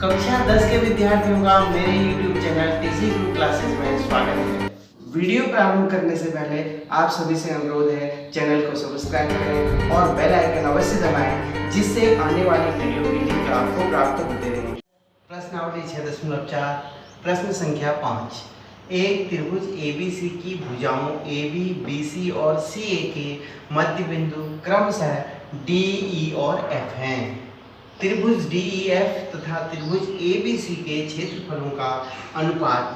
कक्षा 10 के विद्यार्थियों का मेरे YouTube channel TC group classes में स्वागत है। वीडियो प्रारंभ करने से पहले आप सभी से अनुरोध है चैनल को सब्सक्राइब करें और बेल आइकन अवश्य दबाएं, जिससे आने वाली वीडियो की लिंक आपको प्राप्त होते रहे। प्रश्नावली 6.4 प्रश्न संख्या 5। एक त्रिभुज ABC की भुजाओं AB, BC और CA के मध्य बिंदु क्रमशः DE और F हैं। त्रिभुज DEF तथा त्रिभुज ABC के क्षेत्रफलों का अनुपात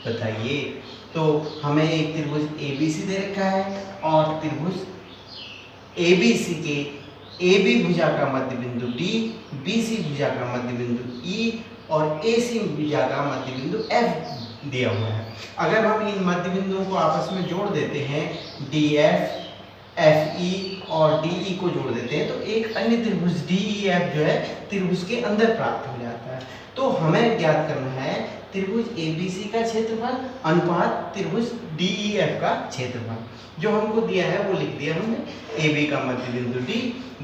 बताइए। तो हमें एक त्रिभुज ABC दे रखा है और त्रिभुज ABC के AB भुजा का मध्य बिंदु D, BC भुजा का मध्य बिंदु E और AC भुजा का मध्य बिंदु F दिया हुआ है। अगर हम इन मध्य बिंदुओं को आपस में जोड़ देते हैं, DF, FE और DE को जोड़ देते हैं, तो एक अन्य त्रिभुज DEF जो है त्रिभुज के अंदर प्राप्त हो जाता है। तो हमें ज्ञात करना है त्रिभुज ABC का क्षेत्रफल अनुपात त्रिभुज DEF का क्षेत्रफल। जो हमको दिया है वो लिख दिया हमने। AB का मध्य बिंदु D,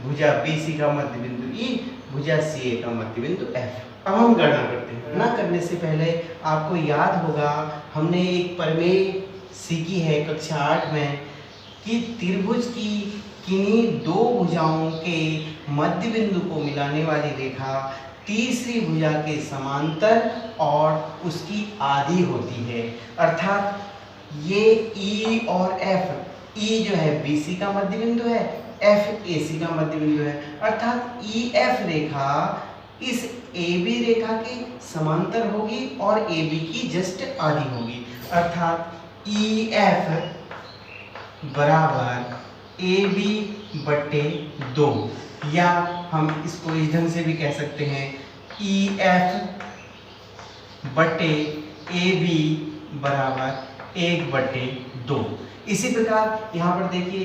भुजा BC का मध्य बिंदु E, भुजा CA का मध्य बिंदु F। अब हम गणना करते हैं। गणना करने से पहले आपको याद होगा हमने एक प्रमेय सीखी है कक्षा 8 में कि त्रिभुज की किन्हीं दो भुजाओं के मध्य बिंदु को मिलाने वाली रेखा तीसरी भुजा के समांतर और उसकी आधी होती है। अर्थात ये E और F, E जो है BC का मध्य बिंदु है, F AC का मध्य बिंदु है। अर्थात EF रेखा इस AB रेखा के समांतर होगी और AB की जस्ट आधी होगी। अर्थात EF बराबर AB बटे 2, या हम इसको इस ढंग से भी कह सकते हैं EF बटे AB बराबर 1 बटे 2। इसी प्रकार यहाँ पर देखिए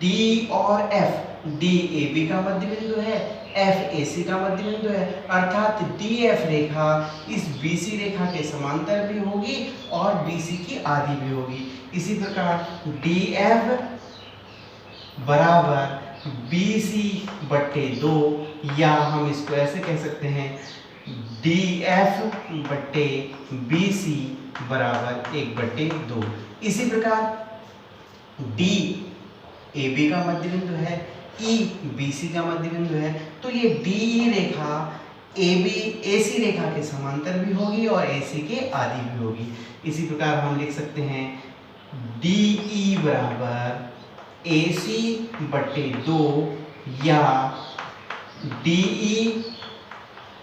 D और F, D AB का मध्य बिंदु है, F AC का मध्य बिंदु है। अर्थात DF रेखा इस BC रेखा के समांतर भी होगी और BC की आधी भी होगी। इसी प्रकार DF बराबर BC बटे 2, या हम इसको ऐसे कह सकते हैं DF बटे BC बराबर 1 बटे 2। इसी प्रकार D AB का मध्य बिंदु है, E BC का मध्य बिंदु है, तो ये DE रेखा AB AC रेखा के समांतर भी होगी और AC के आधी भी होगी। इसी प्रकार हम लिख सकते हैं DE बराबर AC बटे 2, या DE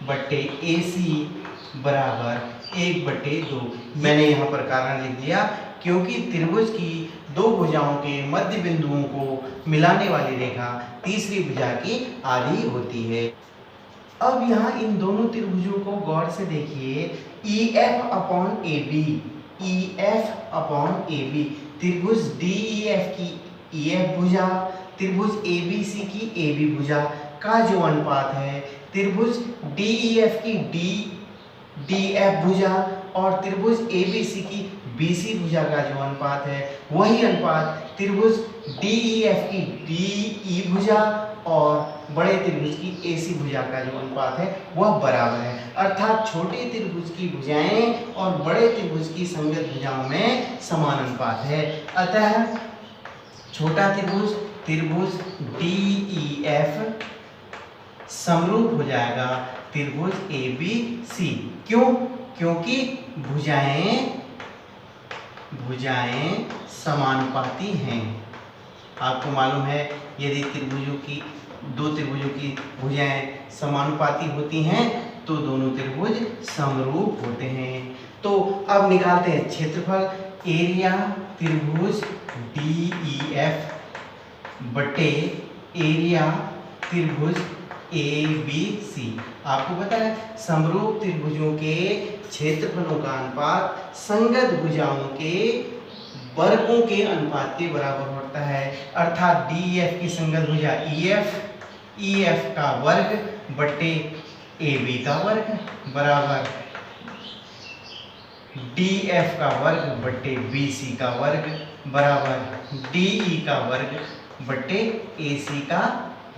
बटे AC बराबर 1 बटे 2। मैंने यहाँ पर कारण लिख दिया क्योंकि त्रिभुज की दो भुजाओं के मध्य बिंदुओं को मिलाने वाली रेखा तीसरी भुजा की आधी होती है। अब यहाँ इन दोनों त्रिभुजों को गौर से देखिए। EF upon AB, EF upon AB, त्रिभुज DEF की EF भुजा, त्रिभुज ABC की AB भुजा का जो अनुपात है, त्रिभुज DEF की DF भुजा और त्रिभुज ABC की BC भुजा का जो अनुपात है, वही अनुपात त्रिभुज DEF की DE भुजा और बड़े त्रिभुज की AC भुजा का जो अनुपात है वह बराबर है। अर्थात छोटे त्रिभुज की भुजाएं और बड़े त्रिभुज की संगत भुजाओं में समान अनुपात है। अतः छोटा त्रिभुज त्रिभुज DEF समरूप हो जाएगा त्रिभुज ABC। क्यों? क्योंकि भुजाएं समानुपाती हैं। आपको मालूम है यदि दो त्रिभुजों की भुजाएं समानुपाती होती हैं तो दोनों त्रिभुज समरूप होते हैं। तो अब निकालते हैं क्षेत्रफल। एरिया त्रिभुज DEF बटे एरिया त्रिभुज ABC। आपको पता है समरूप त्रिभुजों के क्षेत्रफलों का अनुपात संगत भुजाओं के वर्गों के अनुपात के बराबर होता है। अर्थात DEF की संगत भुजा EF का वर्ग बटे AB का वर्ग बराबर DF का वर्ग बटे BC का वर्ग बराबर DE का वर्ग बटे AC का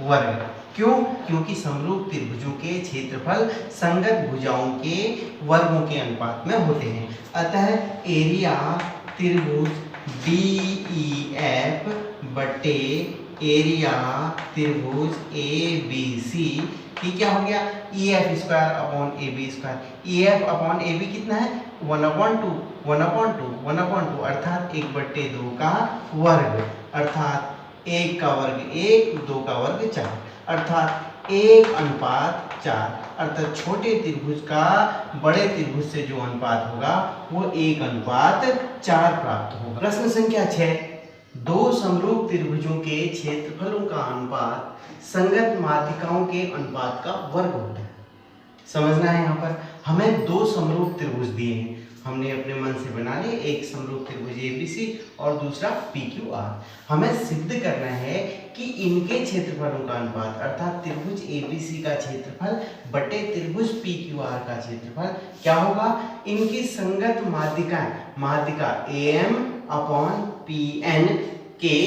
वर्ग। क्यों? क्योंकि समरूप त्रिभुजों के क्षेत्रफल संगत भुजाओं के वर्गों के अनुपात में होते हैं। अतः एरिया त्रिभुज DEF बटे एरिया त्रिभुज ABC की क्या हो गया? EF square upon AB square. EF upon AB कितना है? 1/2 अर्थात 1/2 का वर्ग, अर्थात 1 का वर्ग 1, 2 का वर्ग 4, अर्थात 1:4, अर्थात छोटे त्रिभुज का बड़े त्रिभुज से जो अनुपात होगा वो 1:4 प्राप्त होगा। प्रश्न संख्या 6, दो समरूप त्रिभुजों के क्षेत्रफलों का अनुपात संगत माध्यिकाओं के अनुपात का वर्ग होता है। समझना है, यहाँ पर हमें दो समरूप त्रिभुज दिए हैं, हमने अपने मन से बना लिए, एक समरूप त्रिभुज ABC और दूसरा PQR। हमें सिद्ध करना है कि इनके क्षेत्रफलों का अनुपात अर्थात त्रिभुज ABC का क्षेत्रफल बटे त्रिभुज PQR का क्षेत्रफल क्या होगा? इनकी संगत माध्यिका AM अपॉन PN के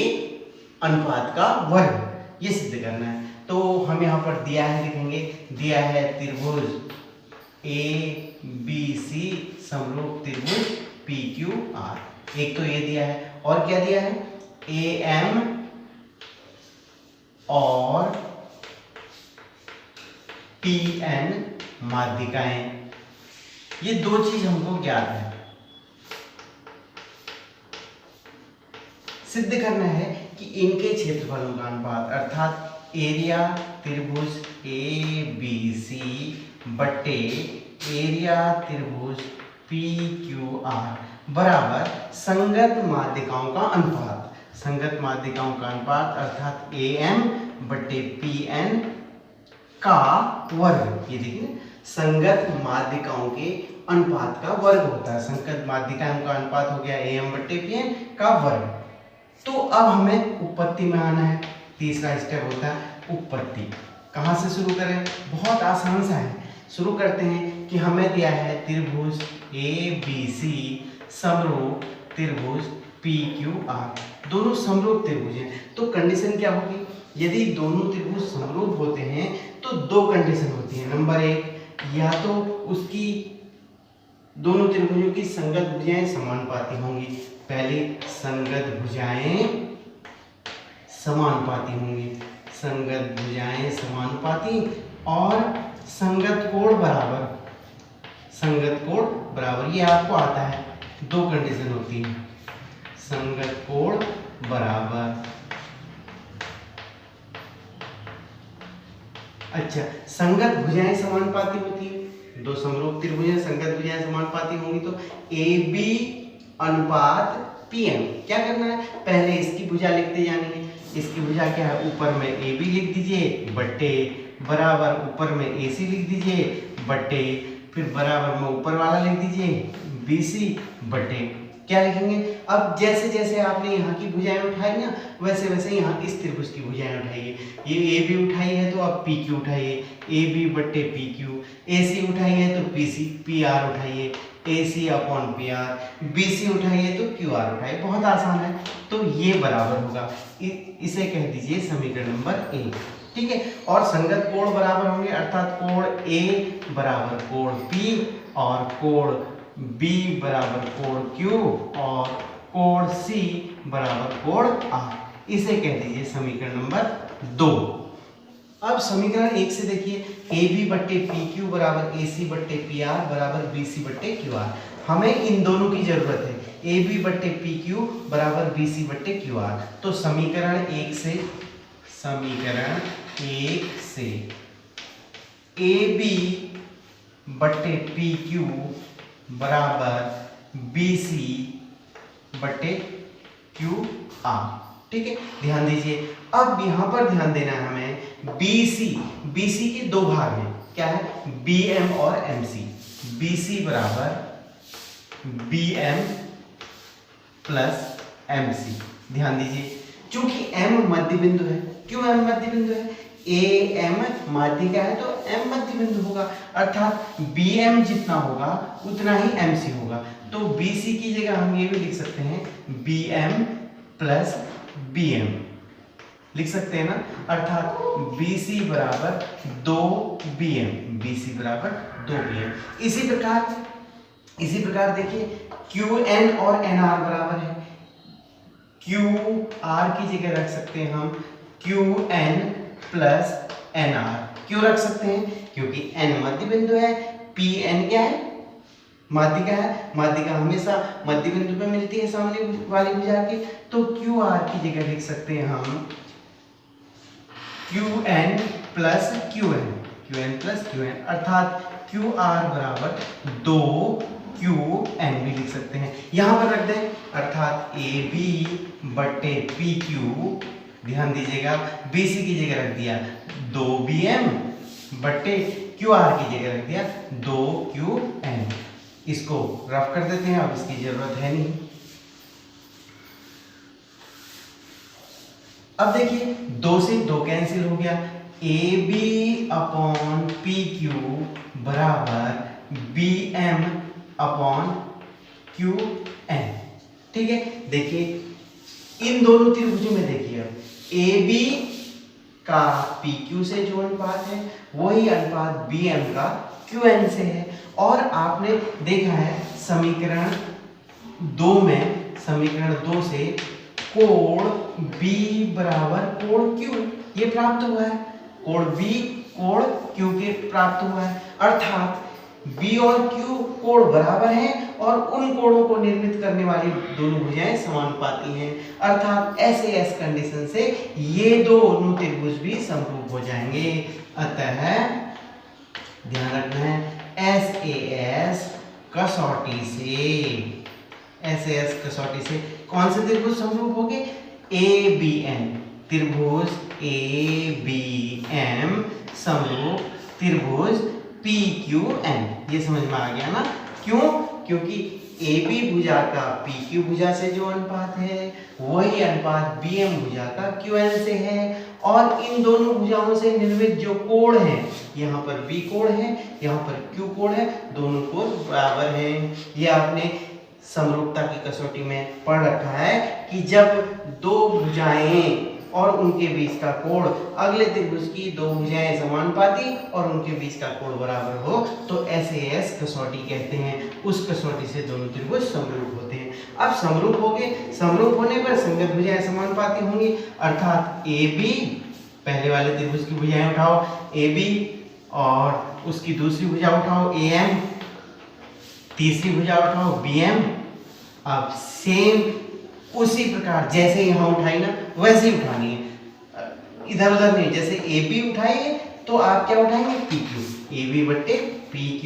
अनुपात का वर्ग, ये सिद्ध करना है। तो हम यहाँ पर दिया है, लिखेंगे, दिया है त्रिभुज ABC समरूप त्रिभुज PQR, एक तो ये दिया है, और क्या दिया है? AM और PN माध्यिकाएं, ये दो चीज हमको ज्ञात है। सिद्ध करना है कि इनके क्षेत्रफलों का अनुपात अर्थात एरिया त्रिभुज ABC बटे एरिया त्रिभुज PQR बराबर संगत माध्यिकाओं का अनुपात, संगत माध्यिकाओं का अनुपात अर्थात AM बटे PN का वर्ग। ये देखिए, संगत माध्यिकाओं के अनुपात का वर्ग होता है। संगत माध्यिकाओं का अनुपात हो गया AM बटे PN का वर्ग। तो अब हमें उत्पत्ति में आना है। तीसरा स्टेप होता है उत्पत्ति। कहाँ से शुरू करें? बहुत आसान सा है। शुरू करते हैं कि हमें दिया है त्रिभुज ABC समरूप त्रिभुज PQR, दोनों समरूप त्रिभुज हैं। तो कंडीशन क्या होगी? यदि दोनों त्रिभुज समरूप होते हैं तो दो कंडीशन होती है। नंबर 1, या तो उसकी दोनों त्रिभुजों की संगत भुजाएं समानुपाती होंगी। पहली, संगत भुजाएं समानुपाती होंगी, संगत भुजाएं समानुपाती, और संगत कोण बराबर, संगत कोण बराबर, ये आपको आता है। दो कंडीशन होती है, संगत कोण बराबर। अच्छा, संगत भुजाएं समानुपाती होती है, दो समरूप त्रिभुज संगत भुजाएं समानुपाती होंगी तो AB अनुपात PM। क्या करना है? पहले इसकी भुजा लिखते जानी है। इसकी भुजा क्या है? ऊपर में AB लिख दीजिए बटे, बराबर ऊपर में AC लिख दीजिए बटे, फिर बराबर में ऊपर वाला लिख दीजिए BC बटे। क्या लिखेंगे? अब जैसे जैसे आपने यहाँ की भुजाएं उठाई ना, वैसे वैसे यहाँ इस त्रिभुज की भुजाएं उठाइए। ये AB उठाई है तो अब PQ उठाइए, AB बटे PQ। AC उठाई है तो PR उठाइए, AC अपॉन PR। BC उठाइए तो QR उठाइए। बहुत आसान है। तो ये बराबर होगा, इसे कह दीजिए समीकरण नंबर 1। ठीक है, और संगत कोण बराबर होंगे, अर्थात कोण A बराबर कोण P और कोण B बराबर कोण Q और कोण C बराबर कोण R। इसे कह दीजिए समीकरण नंबर 2। अब समीकरण 1 से देखिए, AB बट्टे PQ बराबर AC बट्टे PR बराबर BC बट्टे QR। हमें इन दोनों की जरूरत है, AB बट्टे PQ बराबर BC बट्टे QR। तो समीकरण 1 से, समीकरण 1 से AB बट्टे PQ बराबर BC बट्टे QR। ठीक है, ध्यान दीजिए। अब यहां पर ध्यान देना है हमें, BC के दो भाग हैं, क्या है? BM और MC। BC बराबर BM प्लस MC। ध्यान दीजिए, चूंकि M मध्य बिंदु है। क्यों M मध्य बिंदु है? AM माध्यिका है तो M मध्य बिंदु होगा, अर्थात BM जितना होगा उतना ही MC होगा। तो BC की जगह हम ये भी लिख सकते हैं BM प्लस BM। लिख सकते हैं ना, अर्थात BC बराबर 2BM, BC बराबर 2BM। इसी प्रकार देखिए QN और NR बराबर है, QR की जगह रख सकते हैं हम QN प्लस NR। क्यों रख सकते हैं? क्योंकि N मध्य बिंदु है, PN क्या है? माध्यिका है। माध्यिका हमेशा मध्य बिंदु पे मिलती है सामने वाली भुजा के, तो QR की जगह लिख सकते हैं हम QN प्लस QN, अर्थात QR बराबर 2QN भी लिख सकते हैं, यहां पर रख दें, अर्थात AB बटे PQ, ध्यान दीजिएगा BC की जगह रख दिया 2BM बटे QR की जगह रख दिया 2QN। इसको रफ कर देते हैं, अब इसकी जरूरत है नहीं। अब देखिए 2 से 2 कैंसिल हो गया, AB अपॉन PQ बराबर BM अपॉन QN। ठीक है, देखिए इन दोनों त्रिभुजों में देखिए अब AB का PQ से जो अनुपात है वही अनुपात BM का QN से है। और आपने देखा है समीकरण 2 से कोण B बराबर कोण Q ये प्राप्त हुआ है, कोण B कोण Q के प्राप्त हुआ है, अर्थात B और Q कोण बराबर हैं और उन कोणों को निर्मित करने वाली दोनों भुजाएं समानुपाती हैं, अर्थात SAS कंडीशन से ये दोनों त्रिभुज भी समरूप हो जाएंगे। अतः ध्यान रखना है SAS कसौटी से कौन से त्रिभुज समरूप होंगे? ABM, त्रिभुज ABM समरूप त्रिभुज PQN। ये समझ में आ गया ना? क्यों? क्योंकि AB भुजा का PQ भुजा से जो अनुपात है वही अनुपात BM भुजा का QN से है, और इन दोनों भुजाओं से निर्मित जो कोण है, यहाँ पर B कोण है, यहाँ पर Q कोण है, दोनों कोण बराबर हैं। ये आपने समरूपता की कसौटी में पढ़ रखा है कि जब दो भुजाएं और उनके बीच का कोण अगले त्रिभुज की दो भुजाएं समानुपाती और उनके बीच का कोण बराबर हो तो SAS कसौटी कहते हैं। उस कसौटी से दोनों त्रिभुज समरूप होते हैं। अब समरूप हो गए, समरूप होने पर संगत भुजाएं समानुपाती होंगी, अर्थात AB, पहले वाले त्रिभुज की भुजाएं उठाओ AB और उसकी दूसरी भुजा उठाओ AM, तीसरी भुजा उठाओ BM। अब सेम उसी प्रकार जैसे यहाँ उठाई ना वैसे ही उठानी है, इधर उधर नहीं। जैसे AB उठाई है तो आप क्या उठाएंगे? PQ, AB बट्टे PQ।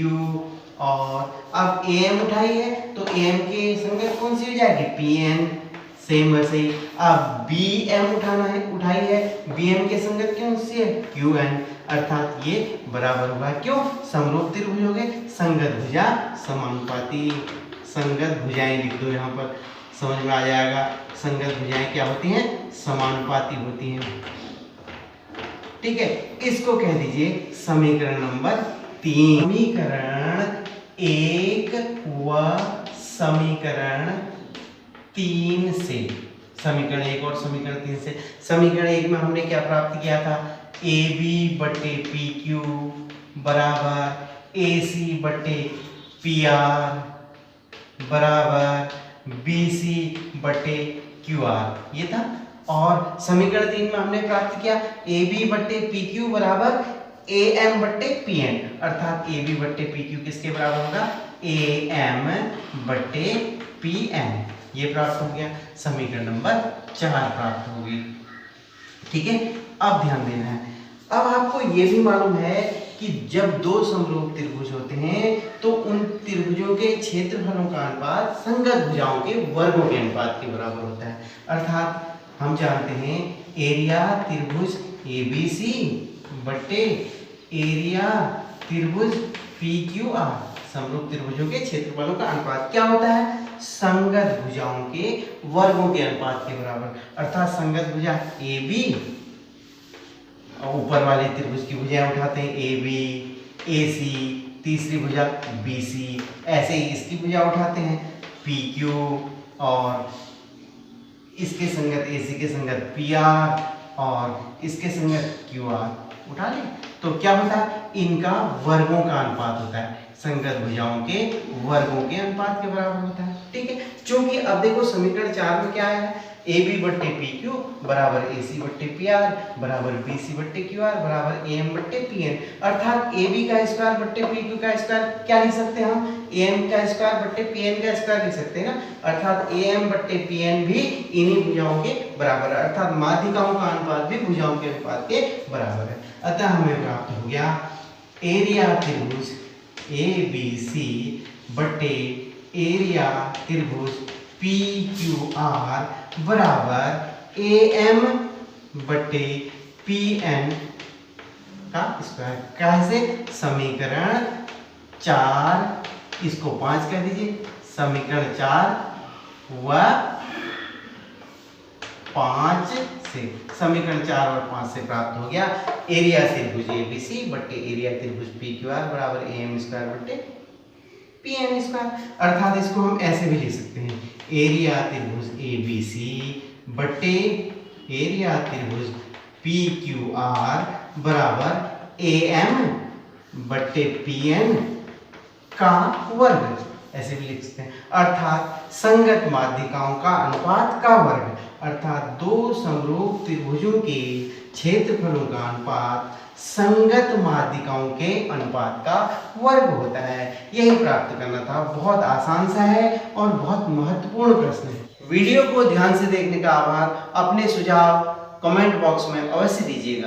और अब AM उठाई है तो AM की संगत कौन सी हो जाएगी? PN। सेम वैसे ही अब BM उठाई है, BM के संगत कौन सी है? QN। अर्थात ये बराबर होगा, क्यों? समरूप त्रिभुज हो गए, संगत भुजा समानुपाती। संगत भुजाएं लिख दो यहाँ पर, समझ में आ जाएगा। संगत भुजाएं क्या होती हैं? समानुपाती होती हैं। ठीक है, इसको कह दीजिए समीकरण नंबर 3। समीकरण 1 व समीकरण 3 से, समीकरण 1 और समीकरण 3 से। समीकरण 1 में हमने क्या प्राप्त किया था? AB बटे PQ बराबर AC बटे PR बराबर BC बटे QR, ये था। और समीकरण 3 में हमने प्राप्त किया AB बटे PQ बराबर AM बटे PN, अर्थात AB बटे PQ किसके बराबर होगा? AM बटे PN। ये प्राप्त हो गया, समीकरण नंबर 4 प्राप्त हो गई। ठीक है, अब ध्यान देना है। अब आपको ये भी मालूम है कि जब दो समरूप त्रिभुज होते हैं तो उन त्रिभुजों के क्षेत्रफलों का अनुपात संगत भुजाओं के वर्गों के अनुपात के बराबर होता है। अर्थात हम जानते हैं एरिया त्रिभुज ABC बटे एरिया त्रिभुज PQR, समरूप त्रिभुजों के क्षेत्रफलों का अनुपात क्या होता है? संगत भुजाओं के वर्गों के अनुपात के बराबर। अर्थात संगत भुजा AB, ऊपर वाले त्रिभुज की भुजाएं उठाते हैं AB, AC, तीसरी भुजा BC, ऐसे ही इसकी भुजा उठाते हैं PQ और इसके संगत AC के संगत PR, और इसके संगत क्यू आर उठा ले। तो क्या होता है, इनका वर्गों का अनुपात होता है, संगत भुजाओं के वर्गों के अनुपात के बराबर होता है। ठीक है, क्योंकि अब देखो समीकरण 4 में क्या है, ए बी बट्टे पी क्यू बराबर ए सी बट्टे पी आर बराबर बी सी बट्टे क्यू आर बराबर ए एम बट्टे पी एन, अर्थात ए बी का स्क्वायर बट्टे पी क्यू का स्क्वायर क्या लिख सकते हैं हम, ए एम का स्क्वायर बट्टे पी एन का स्क्वायर लिख सकते हैं ना, अर्थात ए एम बट्टे पी एन भी इन्हीं भुजाओं के बराबर है, अर्थात माध्यिकाओं का अनुपात भी भुजाओं के अनुपात के बराबर है। अतः हमें प्राप्त हो गया एरिया त्रिभुज ए बी सी बट्टे एरिया त्रिभुज पी क्यू आर बराबर ए एम बट्टे पी एन का स्क्वायर। कैसे, समीकरण 4 इसको 5 कह दीजिए, समीकरण 4 व 5 से, समीकरण 4 और 5 से प्राप्त हो गया एरिया त्रिभुज एबीसी बट्टे एरिया त्रिभुज पी क्यू आर बराबर ए एम स्क्वायर बट्टे पी एन स्क्वायर, अर्थात इसको हम ऐसे भी लिख सकते हैं, एरिया त्रिभुज एबीसी बट्टे एरिया त्रिभुज पी क्यू आर बराबर ए एम बट्टे पी एन का वर्ग, ऐसे भी लिख सकते हैं, अर्थात संगत माध्यिकाओं का अनुपात का वर्ग, अर्थात दो समरूप त्रिभुजों के क्षेत्रफलों का अनुपात संगत माध्यिकाओं के अनुपात का वर्ग होता है। यही प्राप्त करना था, बहुत आसान सा है और बहुत महत्वपूर्ण प्रश्न है। वीडियो को ध्यान से देखने का आभार। अपने सुझाव कमेंट बॉक्स में अवश्य दीजिएगा।